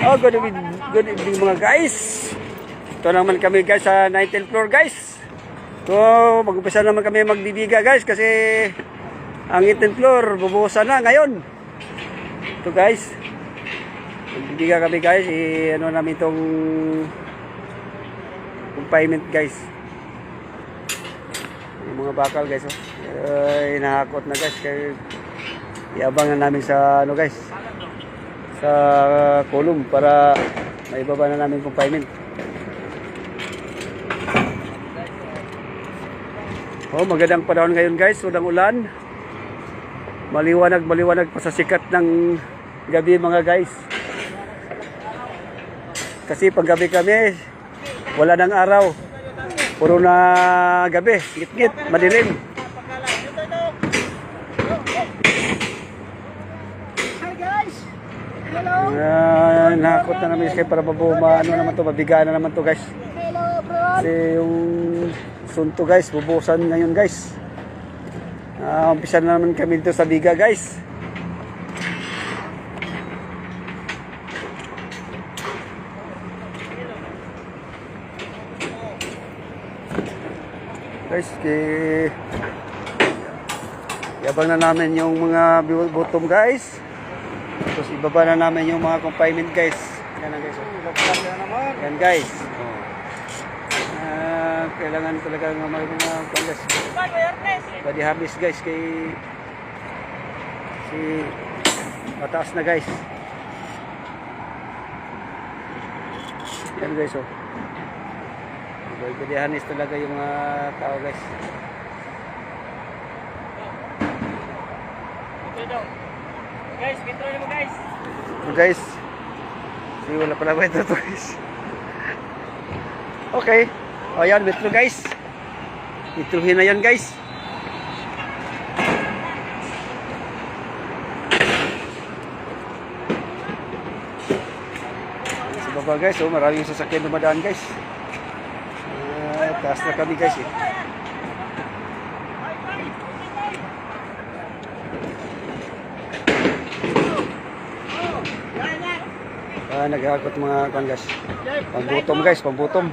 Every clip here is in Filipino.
Good evening mga guys. Ito naman kami guys sa 19th floor guys. So mag-umpisa naman kami magbibiga guys kasi ang 18th floor bubuhusan na ngayon. Ito guys. Magbibiga kami guys. Ano namin itong confinement guys. Yung mga bakal guys. Nahakot na guys. Kaya iabangan namin sa ano guys. Sa kulong para maibaba na namin confinement. Magandang panahon ngayon guys, walang ulan. Maliwanag pa sa sikat ng gabi mga guys. Kasi pag gabi kami, wala nang araw. Puro na gabi, ngit-ngit, madilim. Nakakot na namin kayo para mabigaan na naman to guys. Kasi yung sunto guys, bubusan ngayon guys. Umpisa na naman kami dito sa biga guys. Guys, yabang na namin yung mga bottom guys. Tapos ibaba na namin yung mga confinement guys. Yan lang guys. Yan guys. Kailangan talaga ng mga guys. Body harness guys kay mataas na guys. Yan guys oh. Body harness talaga yung mga tao guys. Guys, control mo guys. Guys. Wala pala ba ito guys. Okay. Ayan, metro guys. Metrohin na yan guys. Sa baba guys, maraming sasakyan dumadaan guys. Taas na kami guys eh. Naghahakot mga guys. Pambutom guys, pambutom.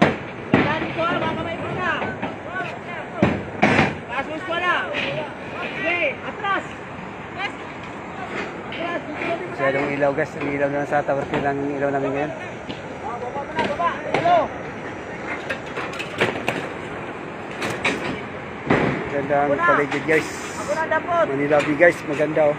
Masyadong ilaw guys, ang ilaw na sa tower lang ilaw namin ngayon. Ganda ang paligid guys. Manila Bay guys, maganda oh.